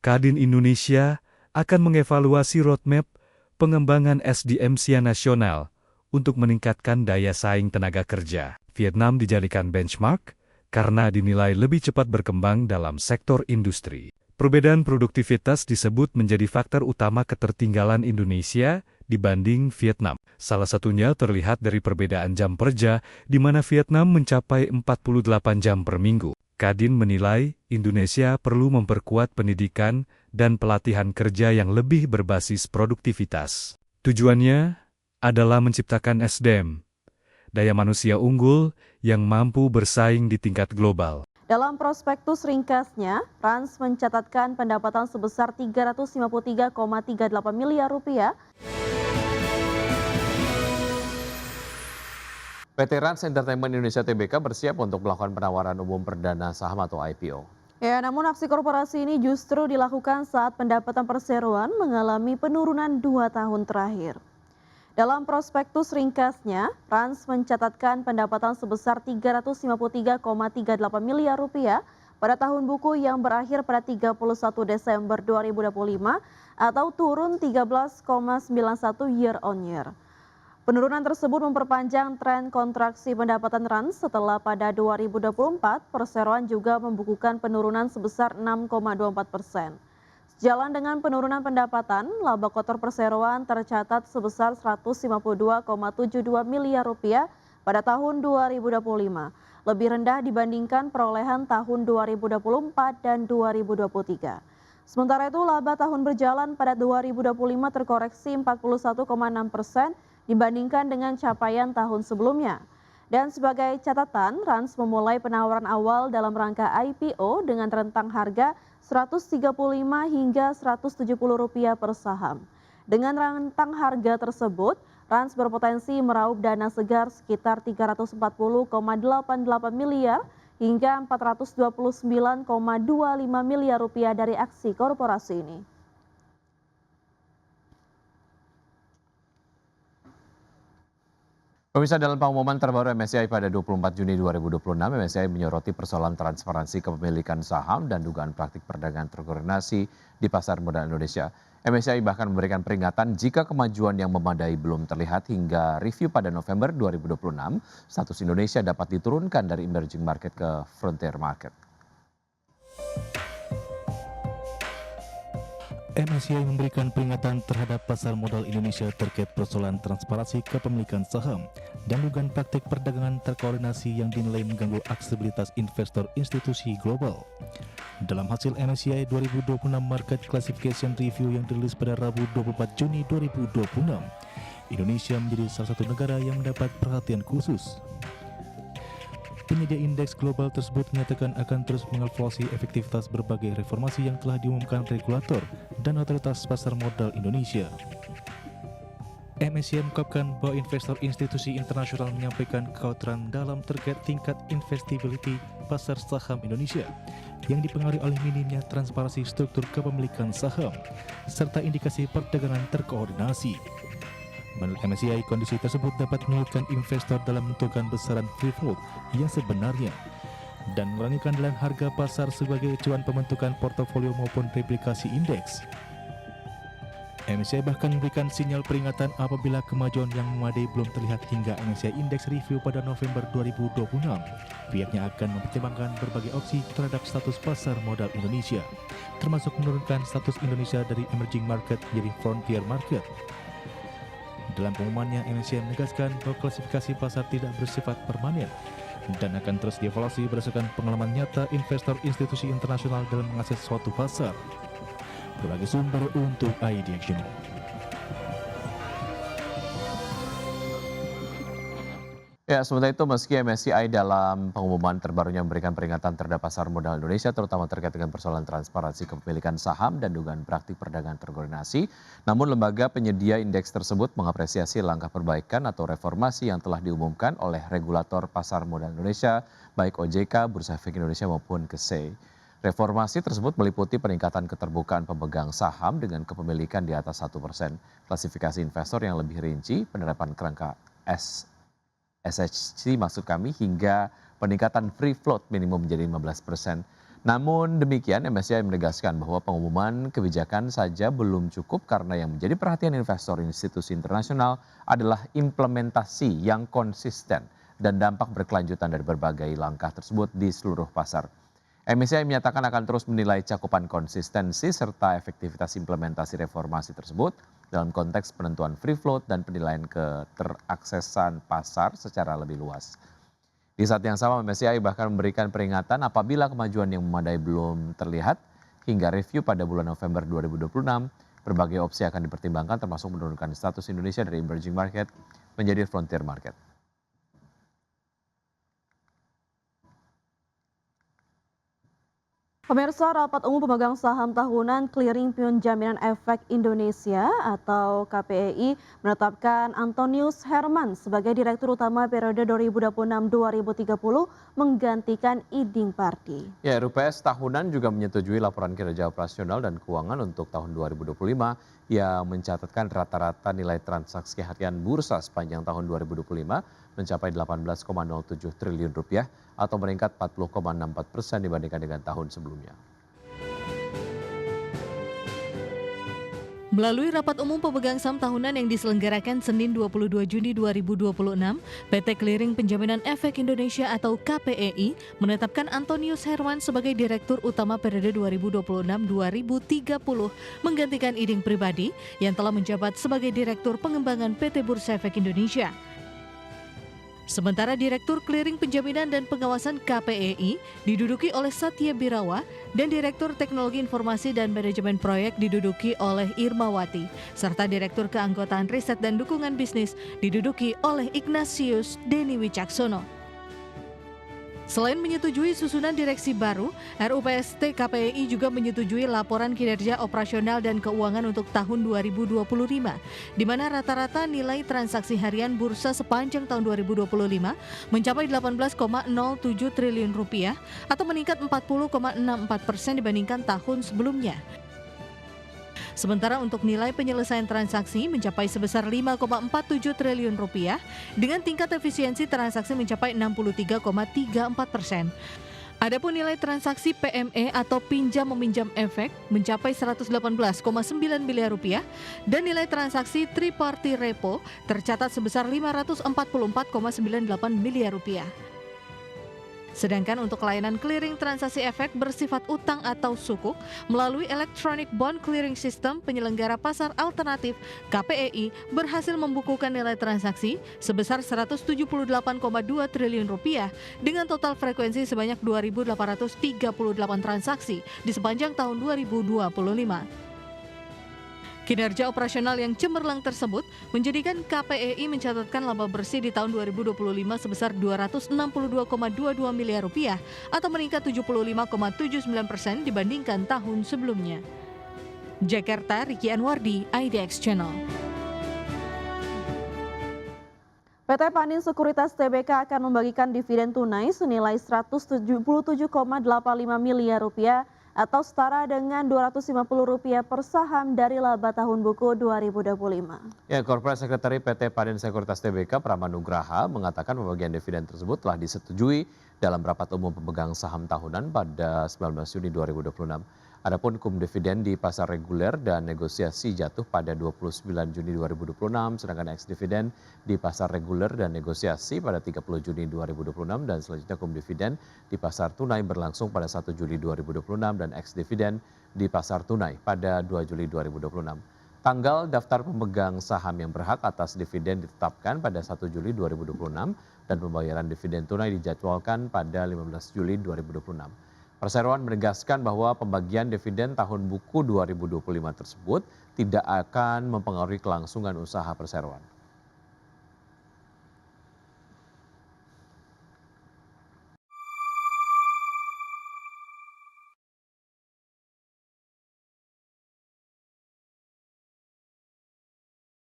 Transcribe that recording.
Kadin Indonesia akan mengevaluasi roadmap pengembangan SDM SIA nasional untuk meningkatkan daya saing tenaga kerja. Vietnam dijadikan benchmark karena dinilai lebih cepat berkembang dalam sektor industri. Perbedaan produktivitas disebut menjadi faktor utama ketertinggalan Indonesia dibanding Vietnam. Salah satunya terlihat dari perbedaan jam kerja, di mana Vietnam mencapai 48 jam per minggu. Kadin menilai Indonesia perlu memperkuat pendidikan dan pelatihan kerja yang lebih berbasis produktivitas. Tujuannya adalah menciptakan SDM, daya manusia unggul yang mampu bersaing di tingkat global. Dalam prospektus ringkasnya, Rans mencatatkan pendapatan sebesar 353,38 miliar rupiah. PT Rans Entertainment Indonesia Tbk bersiap untuk melakukan penawaran umum perdana saham atau IPO. Ya, namun aksi korporasi ini justru dilakukan saat pendapatan perseroan mengalami penurunan 2 tahun terakhir. Dalam prospektus ringkasnya, Rans mencatatkan pendapatan sebesar 353,38 miliar rupiah pada tahun buku yang berakhir pada 31 Desember 2025 atau turun 13,91 year on year. Penurunan tersebut memperpanjang tren kontraksi pendapatan Rans setelah pada 2024 perseroan juga membukukan penurunan sebesar 6,24%. Sejalan dengan penurunan pendapatan, laba kotor perseroan tercatat sebesar 152,72 miliar rupiah pada tahun 2025, lebih rendah dibandingkan perolehan tahun 2024 dan 2023. Sementara itu, laba tahun berjalan pada 2025 terkoreksi 41,6% dibandingkan dengan capaian tahun sebelumnya. Dan sebagai catatan, Rans memulai penawaran awal dalam rangka IPO dengan rentang harga Rp135 hingga Rp170 per saham. Dengan rentang harga tersebut, Rans berpotensi meraup dana segar sekitar 340,88 miliar hingga 429,25 miliar rupiah dari aksi korporasi ini. Pemirsa, dalam pengumuman terbaru MSCI pada 24 Juni 2026, MSCI menyoroti persoalan transparansi kepemilikan saham dan dugaan praktik perdagangan terkoordinasi di pasar modal Indonesia. MSCI bahkan memberikan peringatan jika kemajuan yang memadai belum terlihat hingga review pada November 2026, status Indonesia dapat diturunkan dari emerging market ke frontier market. MSCI memberikan peringatan terhadap pasar modal Indonesia terkait persoalan transparansi kepemilikan saham dan dugaan praktik perdagangan terkoordinasi yang dinilai mengganggu aksesibilitas investor institusi global. Dalam hasil MSCI 2026 Market Classification Review yang dirilis pada Rabu 24 Juni 2026, Indonesia menjadi salah satu negara yang mendapat perhatian khusus. Penyedia indeks global tersebut menyatakan akan terus mengevaluasi efektivitas berbagai reformasi yang telah diumumkan regulator dan otoritas pasar modal Indonesia. MSCI mengungkapkan bahwa investor institusi internasional menyampaikan kekhawatiran dalam terkait tingkat investibility pasar saham Indonesia yang dipengaruhi oleh minimnya transparansi struktur kepemilikan saham serta indikasi perdagangan terkoordinasi. Menurut MSCI, kondisi tersebut dapat menyulitkan investor dalam menentukan besaran free float yang sebenarnya dan mengurangi keandalan harga pasar sebagai acuan pembentukan portofolio maupun replikasi indeks. MSCI bahkan memberikan sinyal peringatan apabila kemajuan yang memadai belum terlihat hingga MSCI Index Review pada November 2026. Pihaknya akan mempertimbangkan berbagai opsi terhadap status pasar modal Indonesia, termasuk menurunkan status Indonesia dari emerging market menjadi frontier market. Dalam pengumumannya, MSCI menegaskan bahwa klasifikasi pasar tidak bersifat permanen dan akan terus dievaluasi berdasarkan pengalaman nyata investor institusi internasional dalam mengakses suatu pasar. Berbagai sumber untuk ID Action. Ya, sementara itu meski MSCI dalam pengumuman terbarunya memberikan peringatan terhadap pasar modal Indonesia terutama terkait dengan persoalan transparansi kepemilikan saham dan dugaan praktik perdagangan terkoordinasi, namun lembaga penyedia indeks tersebut mengapresiasi langkah perbaikan atau reformasi yang telah diumumkan oleh regulator pasar modal Indonesia, baik OJK, Bursa Efek Indonesia maupun KSEI. Reformasi tersebut meliputi peningkatan keterbukaan pemegang saham dengan kepemilikan di atas 1%, klasifikasi investor yang lebih rinci, penerapan kerangka SHC maksud kami, hingga peningkatan free float minimum menjadi 15%. Namun demikian, MSCI menegaskan bahwa pengumuman kebijakan saja belum cukup karena yang menjadi perhatian investor institusi internasional adalah implementasi yang konsisten dan dampak berkelanjutan dari berbagai langkah tersebut di seluruh pasar. MSCI menyatakan akan terus menilai cakupan konsistensi serta efektivitas implementasi reformasi tersebut dalam konteks penentuan free float dan penilaian keteraksesan pasar secara lebih luas. Di saat yang sama, MSCI bahkan memberikan peringatan apabila kemajuan yang memadai belum terlihat hingga review pada bulan November 2026, berbagai opsi akan dipertimbangkan termasuk menurunkan status Indonesia dari emerging market menjadi frontier market. Pemirsa, rapat umum pemegang saham tahunan Clearing Penjaminan Efek Indonesia atau KPEI menetapkan Antonius Herman sebagai Direktur Utama periode 2026-2030 menggantikan Iding Pardi. Ya, RUPS tahunan juga menyetujui laporan kinerja operasional dan keuangan untuk tahun 2025 yang mencatatkan rata-rata nilai transaksi harian bursa sepanjang tahun 2025 mencapai 18,07 triliun rupiah atau meningkat 40,64% dibandingkan dengan tahun sebelumnya. Melalui rapat umum pemegang saham tahunan yang diselenggarakan Senin 22 Juni 2026, PT Clearing Penjaminan Efek Indonesia atau KPEI menetapkan Antonius Herman sebagai Direktur Utama periode 2026-2030 menggantikan Iding Pribadi yang telah menjabat sebagai Direktur Pengembangan PT Bursa Efek Indonesia. Sementara Direktur Clearing Penjaminan dan Pengawasan KPEI diduduki oleh Satya Birawa dan Direktur Teknologi Informasi dan Manajemen Proyek diduduki oleh Irmawati, serta Direktur Keanggotaan Riset dan Dukungan Bisnis diduduki oleh Ignatius Deni Wicaksono. Selain menyetujui susunan direksi baru, RUPST KPEI juga menyetujui laporan kinerja operasional dan keuangan untuk tahun 2025, di mana rata-rata nilai transaksi harian bursa sepanjang tahun 2025 mencapai 18,07 triliun rupiah atau meningkat 40,64% dibandingkan tahun sebelumnya. Sementara untuk nilai penyelesaian transaksi mencapai sebesar 5,47 triliun rupiah dengan tingkat efisiensi transaksi mencapai 63,34%. Adapun nilai transaksi PME atau pinjam meminjam efek mencapai 118,9 miliar rupiah dan nilai transaksi triparty repo tercatat sebesar 544,98 miliar rupiah. Sedangkan untuk layanan clearing transaksi efek bersifat utang atau sukuk melalui Electronic Bond Clearing System penyelenggara pasar alternatif KPEI berhasil membukukan nilai transaksi sebesar 178,2 triliun rupiah dengan total frekuensi sebanyak 2.838 transaksi di sepanjang tahun 2025. Kinerja operasional yang cemerlang tersebut menjadikan KPEI mencatatkan laba bersih di tahun 2025 sebesar 262,22 miliar rupiah atau meningkat 75,79% dibandingkan tahun sebelumnya. Jakarta, Ricky Anwardi, IDX Channel. PT Panin Sekuritas Tbk akan membagikan dividen tunai senilai 177,85 miliar rupiah atau setara dengan Rp250 per saham dari laba tahun buku 2025. Ya, Corporate Secretary PT Panin Sekuritas Tbk Pramanugraha mengatakan pembagian dividen tersebut telah disetujui dalam rapat umum pemegang saham tahunan pada 19 Juni 2026. Adapun kum dividen di pasar reguler dan negosiasi jatuh pada 29 Juni 2026, sedangkan ex dividen di pasar reguler dan negosiasi pada 30 Juni 2026 dan selanjutnya kum dividen di pasar tunai berlangsung pada 1 Juli 2026 dan ex dividen di pasar tunai pada 2 Juli 2026. Tanggal daftar pemegang saham yang berhak atas dividen ditetapkan pada 1 Juli 2026 dan pembayaran dividen tunai dijadwalkan pada 15 Juli 2026. Perseroan menegaskan bahwa pembagian dividen tahun buku 2025 tersebut tidak akan mempengaruhi kelangsungan usaha perseroan.